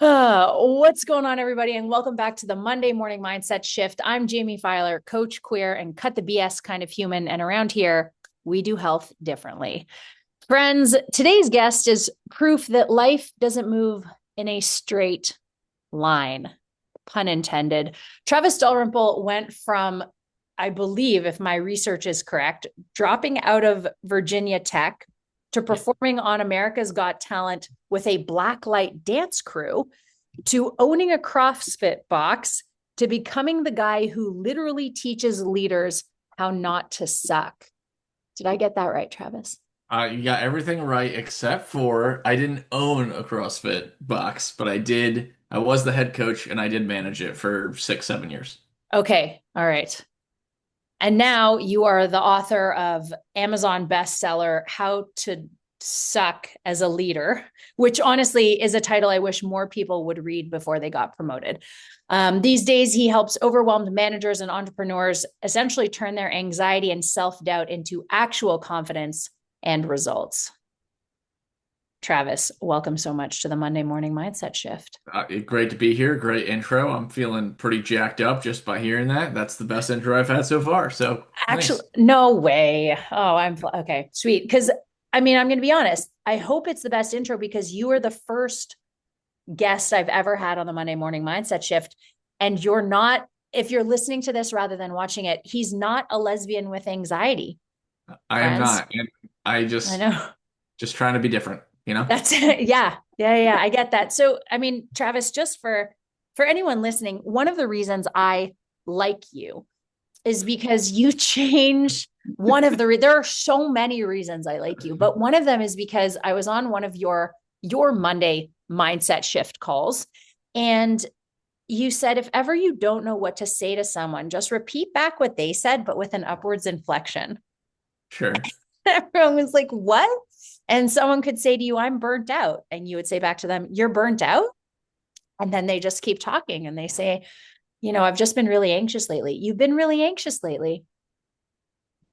What's going on, everybody? And welcome back to the Monday Morning Mindset Shift. I'm Jamie Filer, coach, queer, and cut the BS kind of human. And around here, we do health differently. Friends, today's guest is proof that life doesn't move in a straight line, pun intended. Travis Dalrymple went from, I believe, if my research is correct, dropping out of Virginia Tech to Yeah. performing on America's Got Talent with a blacklight dance crew to owning a CrossFit box to becoming the guy who literally teaches leaders how not to suck. Did I get that right, Travis? You got everything right except for I didn't own a CrossFit box, but I did. I was the head coach and I did manage it for 6, 7 years. Okay. All right. And now you are the author of Amazon bestseller, How to Suck as a Leader, which honestly is a title I wish more people would read before they got promoted. These days, he helps overwhelmed managers and entrepreneurs essentially turn their anxiety and self doubt into actual confidence and results. Travis, welcome so much to the Monday Morning Mindset Shift. Great to be here. Great intro. I'm feeling pretty jacked up just by hearing that. That's the best intro I've had so far. So Actually, nice. no way. Oh, I'm okay. Sweet. Because I mean, I'm going to be honest. I hope it's the best intro because you are the first guest I've ever had on the Monday Morning Mindset Shift. And you're not, if you're listening to this rather than watching it, he's not a lesbian with anxiety, I am friends. not, and I I just know. just trying to be different, you know? That's yeah. Yeah. I get that. So, I mean, Travis, just for anyone listening, one of the reasons I like you is because you change one of there are so many reasons I like you, but one of them is because I was on one of your Monday mindset shift calls, and you said if ever you don't know what to say to someone, just repeat back what they said but with an upwards inflection. Sure. Everyone was like, "What?" And someone could say to you, "I'm burnt out." And you would say back to them, "You're burnt out?" And then they just keep talking and they say, "I've just been really anxious lately." You've been really anxious lately.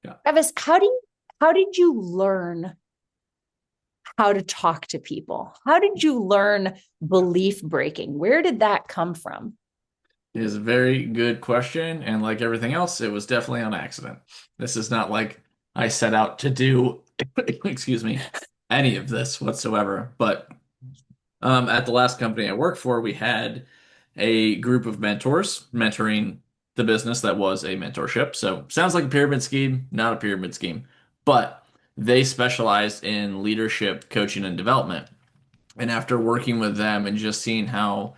Yeah. Travis, how did you learn how to talk to people? How did you learn belief breaking? Where did that come from? It is a very good question, and like everything else, it was definitely on accident. This is not like I set out to do, excuse me, any of this whatsoever. But at the last company I worked for, we had a group of mentors mentoring the business that was a mentorship. So sounds like a pyramid scheme, not a pyramid scheme, but they specialized in leadership, coaching, and development. And after working with them and just seeing how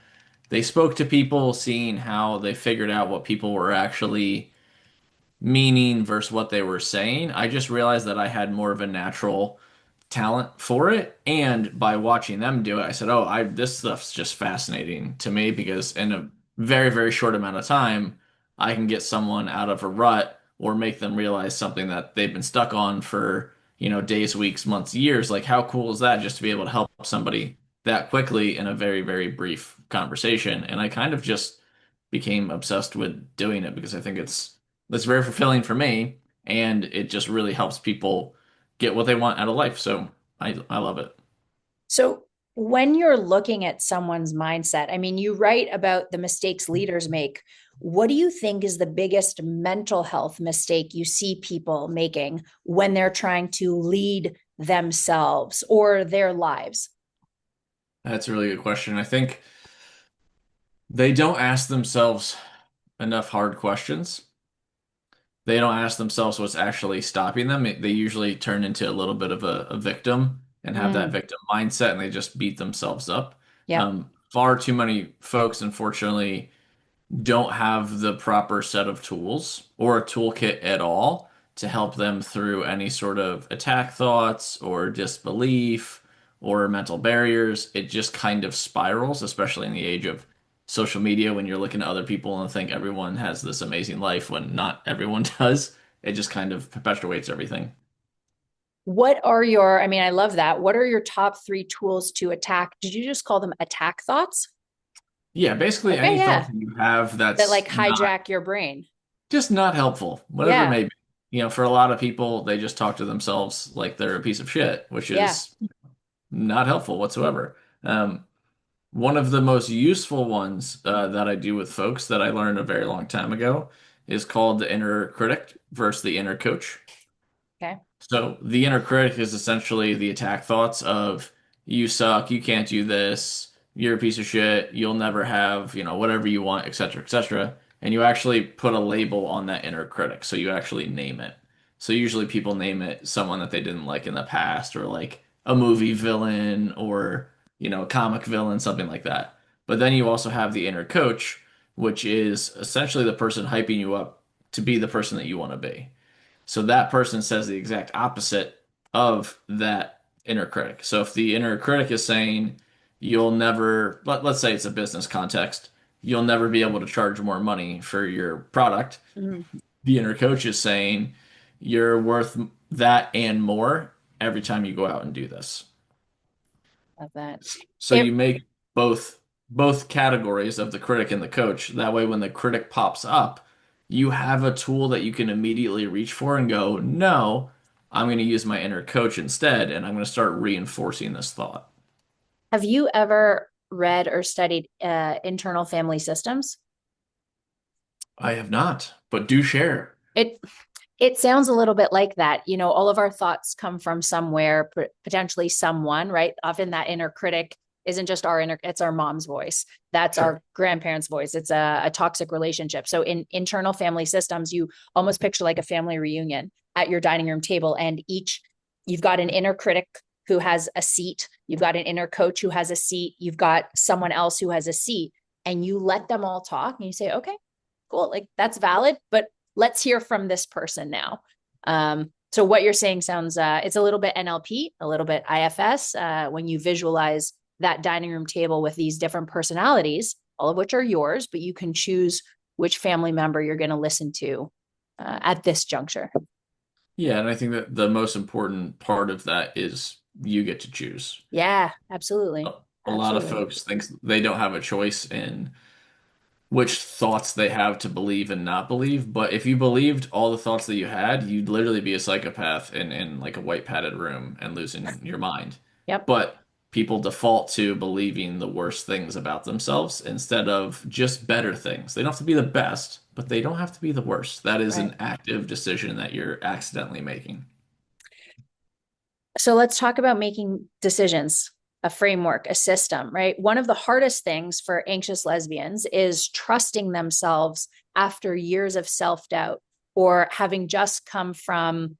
they spoke to people, seeing how they figured out what people were actually meaning versus what they were saying, I just realized that I had more of a natural talent for it. And by watching them do it, I said, "Oh, I this stuff's just fascinating to me because in a very, very short amount of time, I can get someone out of a rut or make them realize something that they've been stuck on for, days, weeks, months, years. Like how cool is that just to be able to help somebody that quickly in a very, very brief conversation?" And I kind of just became obsessed with doing it because I think it's very fulfilling for me and it just really helps people get what they want out of life. So I love it. So, when you're looking at someone's mindset, I mean, you write about the mistakes leaders make. What do you think is the biggest mental health mistake you see people making when they're trying to lead themselves or their lives? That's a really good question. I think they don't ask themselves enough hard questions. They don't ask themselves what's actually stopping them. They usually turn into a little bit of a victim and have that Mm, victim mindset and they just beat themselves up. yep. Far too many folks, unfortunately, don't have the proper set of tools or a toolkit at all to help them through any sort of attack thoughts or disbelief or mental barriers. It just kind of spirals, especially in the age of social media when you're looking at other people and think everyone has this amazing life when not everyone does. It just kind of perpetuates everything. I mean, I love that. What are your top three tools to attack? Did you just call them attack thoughts? Yeah, basically Okay, any thought yeah. that you have That like that's not hijack your brain. just not helpful, whatever it Yeah, may be. For a lot of people, they just talk to themselves like they're a piece of shit, which yeah. is not helpful whatsoever. Um, One of the most useful ones that I do with folks that I learned a very long time ago is called the inner critic versus the inner coach. Okay. So the inner critic is essentially the attack thoughts of you suck, you can't do this, you're a piece of shit, you'll never have, whatever you want, etc., etc. And you actually put a label on that inner critic. So you actually name it. So usually people name it someone that they didn't like in the past or like a movie villain or, a comic villain, something like that. But then you also have the inner coach, which is essentially the person hyping you up to be the person that you want to be. So that person says the exact opposite of that inner critic. So if the inner critic is saying you'll never, let's say it's a business context, you'll never be able to charge more money for your product, Mhm. the inner coach is saying you're worth that and more every time you go out and do this. Love that. So It you make both categories of the critic and the coach. That way, when the critic pops up, you have a tool that you can immediately reach for and go, no, I'm going to use my inner coach instead, and I'm going to start reinforcing this thought. Have you ever read or studied internal family systems? I have not, but do share. It it sounds a little bit like that. All of our thoughts come from somewhere, potentially someone, right? Often that inner critic isn't just our inner, it's our mom's voice. That's Sure. our grandparents' voice. It's a toxic relationship. So in internal family systems, you almost picture like a family reunion at your dining room table, and you've got an inner critic who has a seat, you've got an inner coach who has a seat, you've got someone else who has a seat, and you let them all talk and you say, okay, cool, like that's valid, but let's hear from this person now. So what you're saying sounds it's a little bit NLP, a little bit IFS, when you visualize that dining room table with these different personalities, all of which are yours, but you can choose which family member you're going to listen to at this juncture. Yeah, and I think that the most important part of that is you get to choose. Yeah, A absolutely. a lot of Absolutely. folks think they don't have a choice in which thoughts they have to believe and not believe. But if you believed all the thoughts that you had, you'd literally be a psychopath in like a white padded room and losing your mind. Yep. But people default to believing the worst things about themselves instead of just better things. They don't have to be the best, but they don't have to be the worst. That is Right. an active decision that you're accidentally making. So let's talk about making decisions, a framework, a system, right? One of the hardest things for anxious lesbians is trusting themselves after years of self doubt or having just come from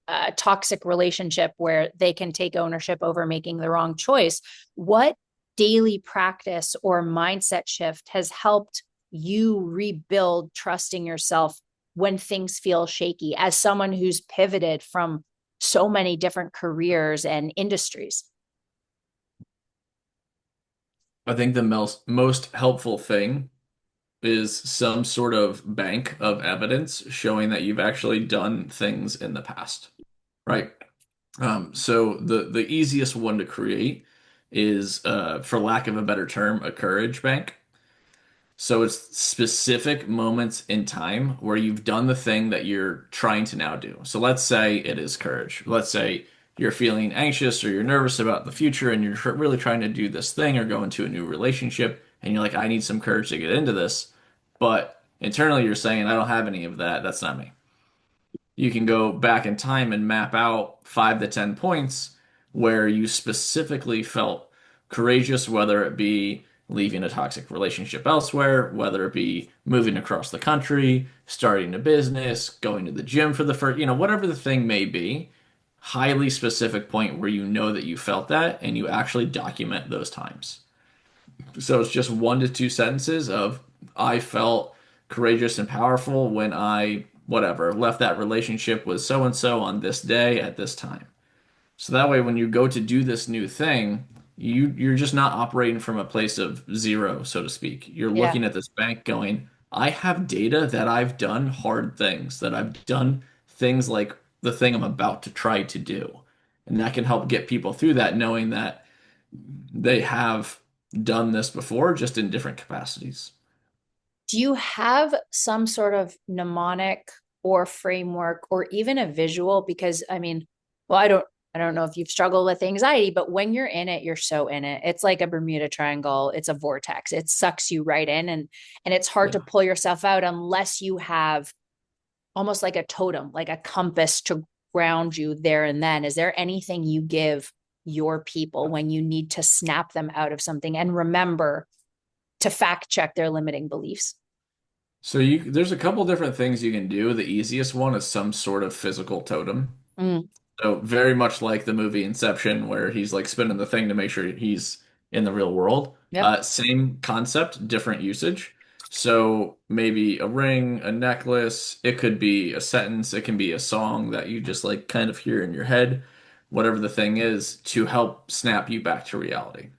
a toxic relationship where they can take ownership over making the wrong choice. What daily practice or mindset shift has helped you rebuild trusting yourself when things feel shaky as someone who's pivoted from so many different careers and industries? I think the most helpful thing is some sort of bank of evidence showing that you've actually done things in the past, right? So the easiest one to create is, for lack of a better term, a courage bank. So it's specific moments in time where you've done the thing that you're trying to now do. So let's say it is courage. Let's say you're feeling anxious or you're nervous about the future and you're really trying to do this thing or go into a new relationship and you're like, I need some courage to get into this. But internally you're saying, I don't have any of that. That's not me. You can go back in time and map out 5 to 10 points where you specifically felt courageous, whether it be leaving a toxic relationship elsewhere, whether it be moving across the country, starting a business, going to the gym for the first, whatever the thing may be, highly specific point where you know that you felt that and you actually document those times. So it's just 1 to 2 sentences of I felt courageous and powerful when I whatever left that relationship with so and so on this day at this time. So that way when you go to do this new thing, you're just not operating from a place of zero, so to speak. You're Yeah. looking at this bank going, I have data that I've done hard things, that I've done things like the thing I'm about to try to do. And that can help get people through that knowing that they have done this before, just in different capacities. Do you have some sort of mnemonic or framework or even a visual? Because I mean, well, I don't. I don't know if you've struggled with anxiety, but when you're in it, you're so in it. It's like a Bermuda Triangle. It's a vortex. It sucks you right in, and it's hard Yeah. to pull yourself out unless you have almost like a totem, like a compass to ground you there and then. Is there anything you give your people when you need to snap them out of something and remember to fact check their limiting beliefs? So there's a couple different things you can do. The easiest one is some sort of physical totem. Mm, So very much like the movie Inception, where he's like spinning the thing to make sure he's in the real world. yep. Same concept, different usage. So maybe a ring, a necklace, it could be a sentence, it can be a song that you just like kind of hear in your head, whatever the thing is, to help snap you back to reality.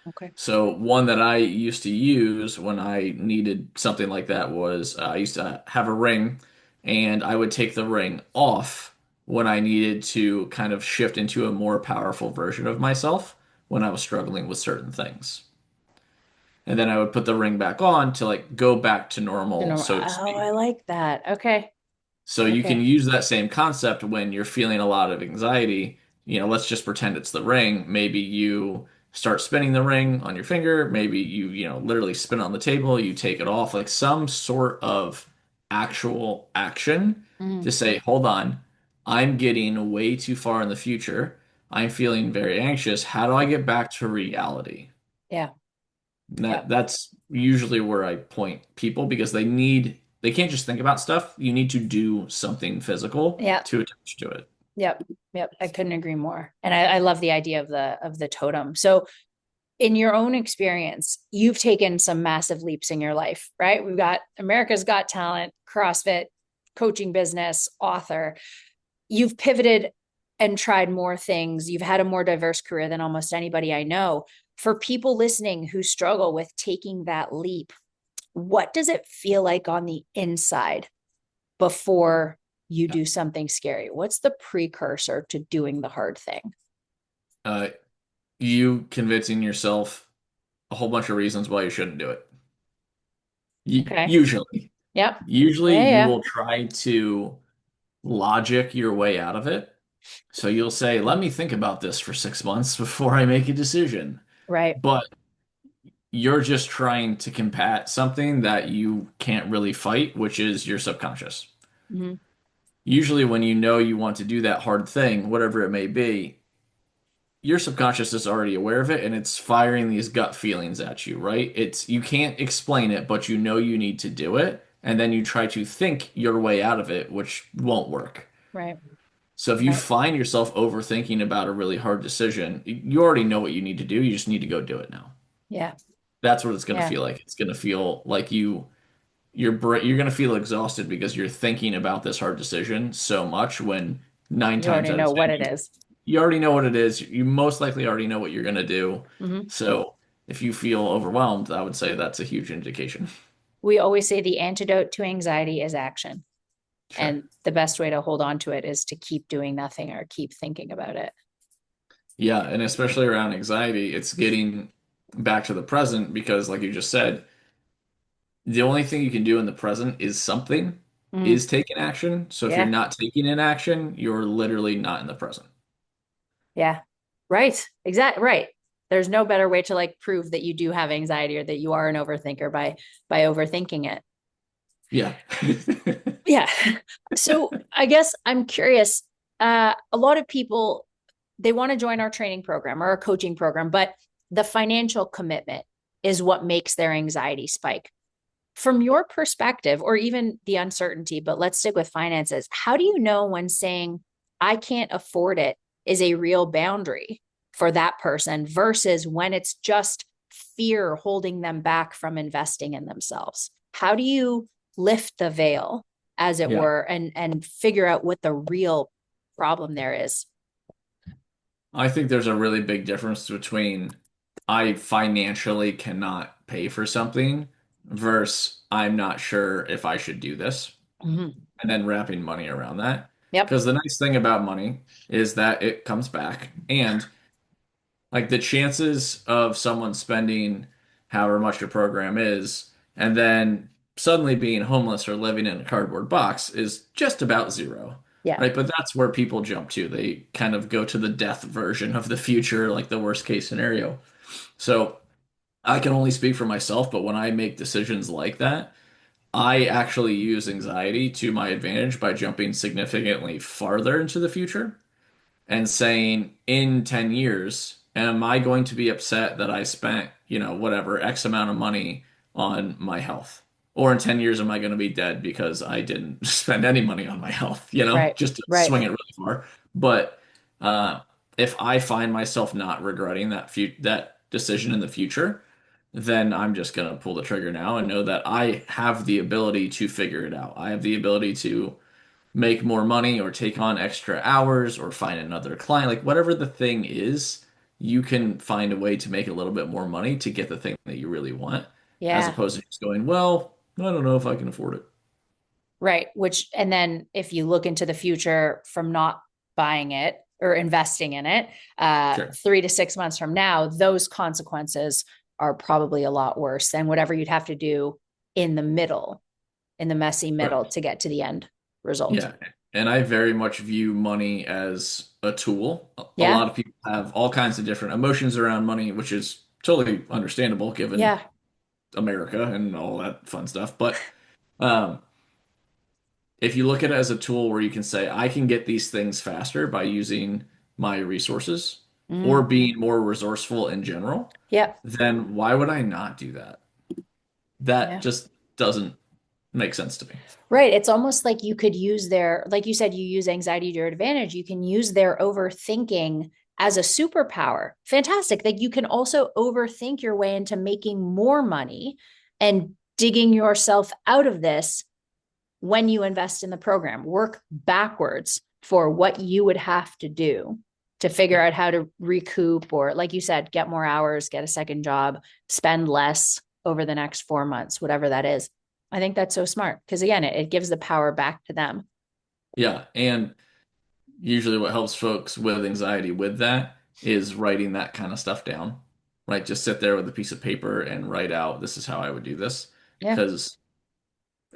Okay. So one that I used to use when I needed something like that was I used to have a ring, and I would take the ring off when I needed to kind of shift into a more powerful version of myself when I was struggling with certain things. And then I would put the ring back on to like go back to normal, so to Oh, I speak. like that. Okay. So you can Okay. use that same concept when you're feeling a lot of anxiety. Let's just pretend it's the ring. Maybe you start spinning the ring on your finger. Maybe you literally spin it on the table, you take it off, like some sort of actual action Mm, to say, hold on, I'm getting way too far in the future. I'm feeling very anxious. How do I get back to reality? yeah. Yeah. That's usually where I point people because they can't just think about stuff. You need to do something physical Yeah. to attach to it. Yep. Yep. I couldn't agree more. And I love the idea of the totem. So in your own experience, you've taken some massive leaps in your life, right? We've got America's Got Talent, CrossFit, coaching business, author. You've pivoted and tried more things. You've had a more diverse career than almost anybody I know. For people listening who struggle with taking that leap, what does it feel like on the inside before you Yeah. do something scary? What's the precursor to doing the hard thing? Uh, you convincing yourself a whole bunch of reasons why you shouldn't do it. Okay. Usually, Yep. usually Yeah. you Yeah. will try to logic your way out of it. So you'll say, let me think about this for 6 months before I make a decision. Right. But you're just trying to combat something that you can't really fight, which is your subconscious. Mm-hmm. Usually, when you know you want to do that hard thing, whatever it may be, your subconscious is already aware of it and it's firing these gut feelings at you, right? You can't explain it, but you know you need to do it. And then you try to think your way out of it, which won't work. Right. So if you Right. find yourself overthinking about a really hard decision, you already know what you need to do. You just need to go do it now. Yeah. That's what it's going to Yeah. feel like. It's going to feel like you're going to feel exhausted because you're thinking about this hard decision so much when nine You times already out of know what ten it is. you already know what it is. You most likely already know what you're going to do. Mm-hmm. So if you feel overwhelmed, I would say that's a huge indication. We always say the antidote to anxiety is action. Sure. And the best way to hold on to it is to keep doing nothing or keep thinking about it. Yeah, and especially around anxiety, it's getting back to the present because, like you just said, the only thing you can do in the present is something, Mm, is taking action. So if you're yeah. not taking an action, you're literally not in the present. Yeah. Right. Exactly. Right. There's no better way to like prove that you do have anxiety or that you are an overthinker by overthinking it. Yeah. Yeah. So I guess I'm curious. A lot of people they want to join our training program or our coaching program, but the financial commitment is what makes their anxiety spike. From your perspective, or even the uncertainty, but let's stick with finances. How do you know when saying I can't afford it is a real boundary for that person versus when it's just fear holding them back from investing in themselves? How do you lift the veil, as it Yeah. were, and figure out what the real problem there is? I think there's a really big difference between I financially cannot pay for something versus I'm not sure if I should do this, Mm-hmm. and then wrapping money around that. Yep. Because the nice thing about money is that it comes back, and like the chances of someone spending however much your program is and then suddenly being homeless or living in a cardboard box is just about zero. Yeah. right? But that's where people jump to. They kind of go to the death version of the future, like the worst case scenario. So I can only speak for myself, but when I make decisions like that, I actually use anxiety to my advantage by jumping significantly farther into the future and saying, in 10 years, am I going to be upset that I spent, whatever, X amount of money on my health? Or in 10 years, am I going to be dead because I didn't spend any money on my health, Right. just to Right. swing it really far. But uh, if I find myself not regretting that decision in the future, then I'm just going to pull the trigger now and know that I have the ability to figure it out. I have the ability to make more money or take on extra hours or find another client. Like whatever the thing is, you can find a way to make a little bit more money to get the thing that you really want, as Yeah. opposed to just going, well, I don't know if I can afford it. Right. Which, and then if you look into the future from not buying it or investing in it, Sure. 3 to 6 months from now, those consequences are probably a lot worse than whatever you'd have to do in the middle, in the messy middle Right. to get to the end result. Yeah. And I very much view money as a tool. A Yeah. lot of people have all kinds of different emotions around money, which is totally understandable given Yeah. America and all that fun stuff. But um, if you look at it as a tool where you can say, I can get these things faster by using my resources or Mm. being more resourceful in general, Yeah. then why would I not do that? That Yeah. just doesn't make sense to me. Right. It's almost like you could use their, like you said, you use anxiety to your advantage. You can use their overthinking as a superpower. Fantastic. Like you can also overthink your way into making more money and digging yourself out of this when you invest in the program. Work backwards for what you would have to do to figure Yeah. out how to recoup or, like you said, get more hours, get a second job, spend less over the next 4 months, whatever that is. I think that's so smart because, again, it gives the power back to them. Yeah. And usually what helps folks with anxiety with that is writing that kind of stuff down, right? Just sit there with a piece of paper and write out, this is how I would do this. Yeah. Because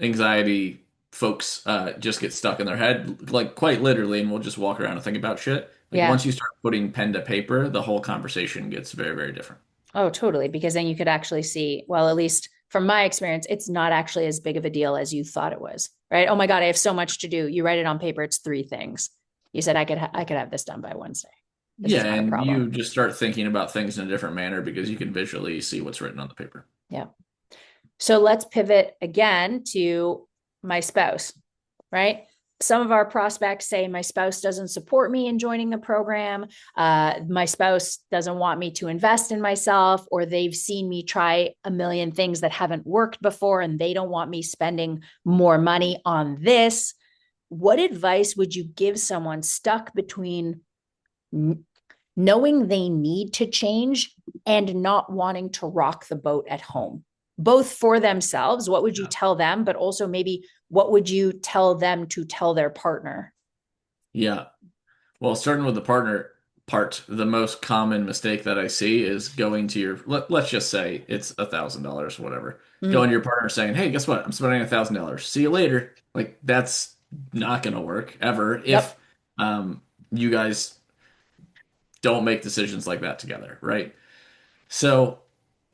anxiety folks just get stuck in their head, like quite literally, and will just walk around and think about shit. Like Yeah. once you start putting pen to paper, the whole conversation gets very, very different. Oh, totally. Because then you could actually see, well, at least from my experience, it's not actually as big of a deal as you thought it was, right? Oh my God, I have so much to do. You write it on paper, it's three things. You said I could have this done by Wednesday. This Yeah, is not a and problem. you just start thinking about things in a different manner because you can visually see what's written on the paper. Yeah. So let's pivot again to my spouse, right? Some of our prospects say my spouse doesn't support me in joining the program. My spouse doesn't want me to invest in myself, or they've seen me try a million things that haven't worked before and they don't want me spending more money on this. What advice would you give someone stuck between knowing they need to change and not wanting to rock the boat at home, both for themselves? What would you Yeah. tell them? But also, maybe what would you tell them to tell their partner? Yeah. Well, starting with the partner part, the most common mistake that I see is going to let's just say it's $1,000, whatever. Going Mm, to your partner saying, "Hey, guess what? I'm spending $1,000. See you later." Like that's not going to work ever if yep. um, you guys don't make decisions like that together, right? So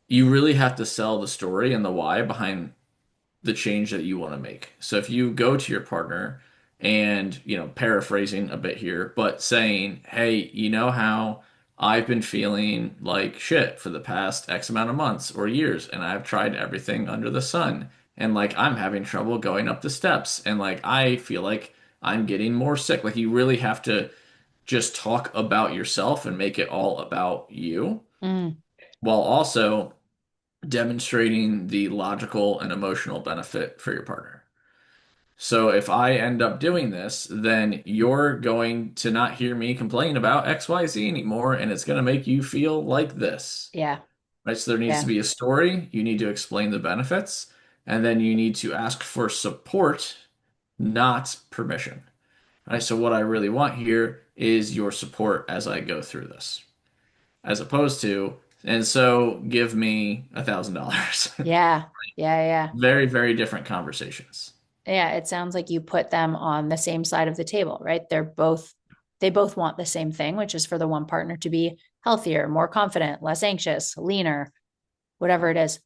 you really have to sell the story and the why behind the change that you want to make. So if you go to your partner and, paraphrasing a bit here, but saying, "Hey, you know how I've been feeling like shit for the past X amount of months or years, and I've tried everything under the sun, and like I'm having trouble going up the steps, and like I feel like I'm getting more sick." Like you really have to just talk about yourself and make it all about you, Mm, while also demonstrating the logical and emotional benefit for your partner. So if I end up doing this, then you're going to not hear me complain about XYZ anymore, and it's going to make you feel like this. yeah. Right? So there needs to Yeah. be a story. You need to explain the benefits, and then you need to ask for support, not permission. Right? So what I really want here is your support as I go through this, as opposed to, and so give me $1,000. Yeah. Yeah. Yeah. Very, very different conversations. yeah, it sounds like you put them on the same side of the table, right? They both want the same thing, which is for the one partner to be healthier, more confident, less anxious, leaner, whatever it is.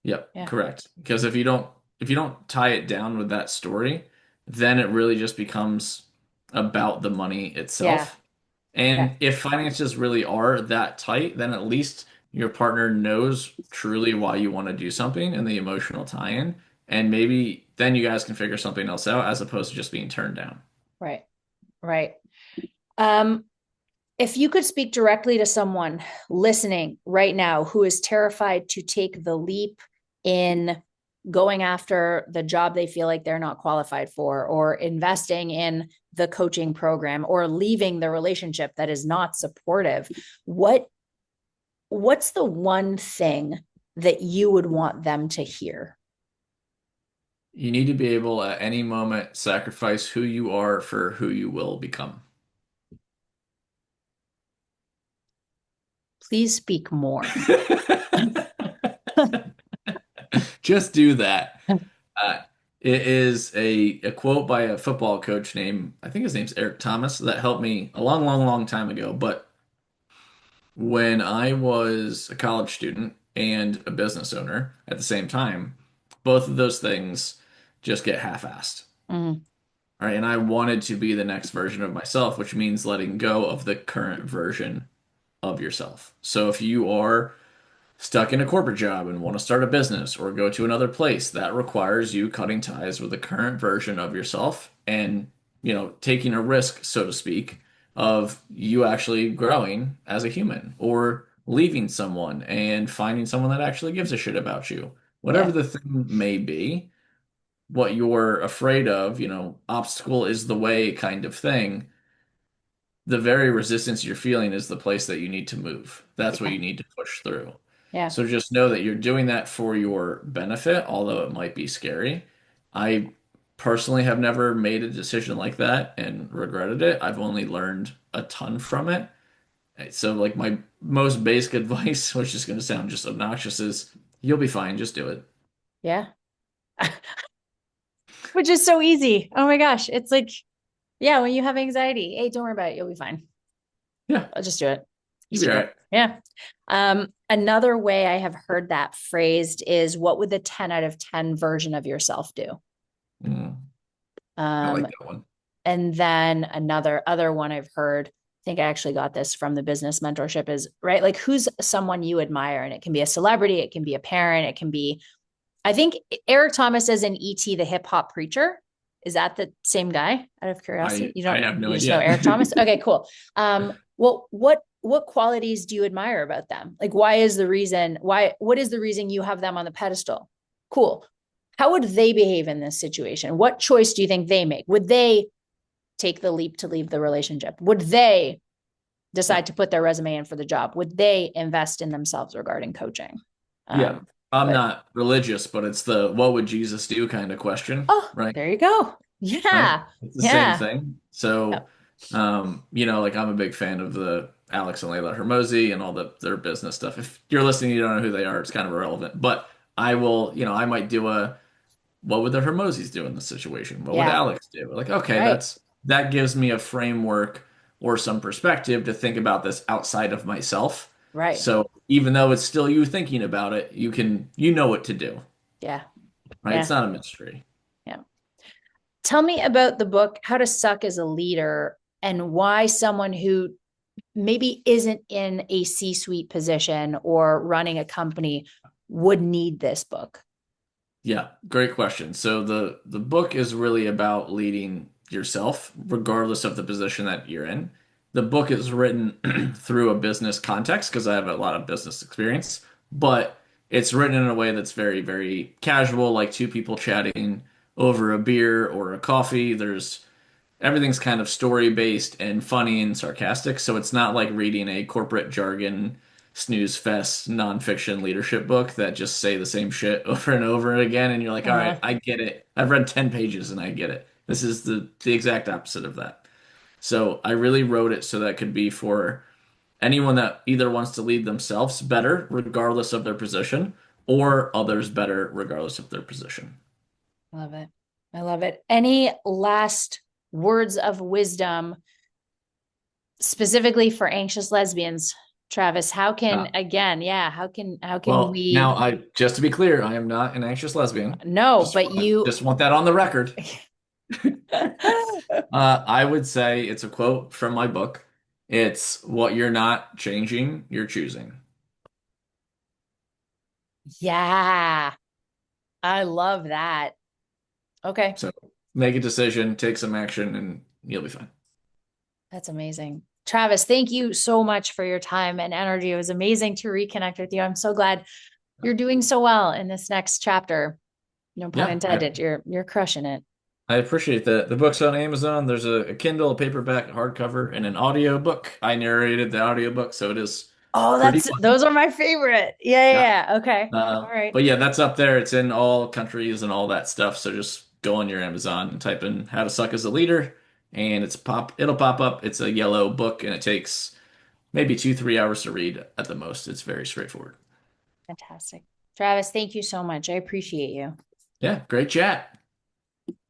Yep, Yeah. correct. Because if you don't tie it down with that story, then it really just becomes about the money Yeah. itself. Yeah. And if finances really are that tight, then at least your partner knows truly why you want to do something and the emotional tie-in. And maybe then you guys can figure something else out as opposed to just being turned down. Right. Right. Um, if you could speak directly to someone listening right now who is terrified to take the leap in going after the job they feel like they're not qualified for, or investing in the coaching program, or leaving the relationship that is not supportive, what what's the one thing that you would want them to hear? You need to be able at any moment sacrifice who you are for who you will become. Please speak more. Just do that. Uh, it is a quote by a football coach named, I think his name's Eric Thomas, that helped me a long, long, long time ago. But when I was a college student and a business owner at the same time, both of those things just get half-assed. Mm, All right. And I wanted to be the next version of myself, which means letting go of the current version of yourself. So if you are stuck in a corporate job and want to start a business or go to another place, that requires you cutting ties with the current version of yourself and, taking a risk, so to speak, of you actually growing as a human or leaving someone and finding someone that actually gives a shit about you. Whatever yeah. the thing may be, what you're afraid of, obstacle is the way kind of thing, the very resistance you're feeling is the place that you need to move. That's what Yeah. you need to push through. Yeah. So just know that you're doing that for your benefit, although it might be scary. I personally have never made a decision like that and regretted it. I've only learned a ton from it. So like my most basic advice, which is going to sound just obnoxious, is you'll be fine. Just do it. Yeah. Which is so easy. Oh my gosh. It's like, yeah, when you have anxiety, hey, don't worry about it. You'll be fine. Yeah, I'll just do it. you'll Just be all do it. right. Yeah. Another way I have heard that phrased is, what would the 10 out of 10 version of yourself do? Mm, I Um, like that one. and then another other one I've heard, I think I actually got this from the business mentorship, is right. Like, who's someone you admire? And it can be a celebrity, it can be a parent, it can be, I think Eric Thomas as an ET, the hip hop preacher. Is that the same guy? Out of curiosity, I have no you just know idea. Eric Thomas? Okay, cool. Well, what qualities do you admire about them? Like, what is the reason you have them on the pedestal? Cool. How would they behave in this situation? What choice do you think they make? Would they take the leap to leave the relationship? Would they decide to put their resume in for the job? Would they invest in themselves regarding coaching? Yeah, Um, I'm but not religious, but it's the what would Jesus do kind of question, Oh, right? there you go. Right? Yeah. It's the same Yeah. thing. So, Yep. like I'm a big fan of the Alex and Layla Hermosi and all their business stuff. If you're listening, you don't know who they are, it's kind of irrelevant. But I will, I might do a what would the Hermosis do in this situation? What would Yeah. Alex do? Like, okay, Right. that gives me a framework or some perspective to think about this outside of myself. Right. So even though it's still you thinking about it, you know what to do, Yeah. right? It's Yeah. not a mystery. Yeah. Tell me about the book, How to Suck as a Leader, and why someone who maybe isn't in a C-suite position or running a company would need this book. Yeah, great question. So the book is really about leading yourself, regardless of the position that you're in. The book is written through a business context because I have a lot of business experience, but it's written in a way that's very, very casual, like two people chatting over a beer or a coffee. Everything's kind of story based and funny and sarcastic, so it's not like reading a corporate jargon snooze fest nonfiction leadership book that just say the same shit over and over again and you're like, all right, Uh-huh. I get it. I've read 10 pages and I get it. This is the exact opposite of that. So I really wrote it so that it could be for anyone that either wants to lead themselves better regardless of their position or others better regardless of their position. Love it. I love it. Any last words of wisdom specifically for anxious lesbians, Travis? How can, Uh, again, yeah, how can well, now we I just to be clear, I am not an anxious lesbian. no, Just but want, you just want that on the record. I would say it's a quote from my book. It's what you're not changing, you're choosing. Yeah, I love that. Okay. So make a decision, take some action, and you'll be fine. That's amazing. Travis, thank you so much for your time and energy. It was amazing to reconnect with you. I'm so glad you're doing so well in this next chapter. No pun Yeah, intended. You're crushing it. I appreciate that. The book's on Amazon. There's a Kindle, a paperback, a hardcover, and an audio book. I narrated the audiobook, so it is Oh, pretty that's fun. those are my favorite. Yeah, yeah, Yeah. yeah. Okay. All right. But yeah, that's up there. It's in all countries and all that stuff. So just go on your Amazon and type in "How to Suck as a Leader," and it'll pop up. It's a yellow book, and it takes maybe 2, 3 hours to read at the most. It's very straightforward. Fantastic. Travis, thank you so much. I appreciate you. Yeah, great chat.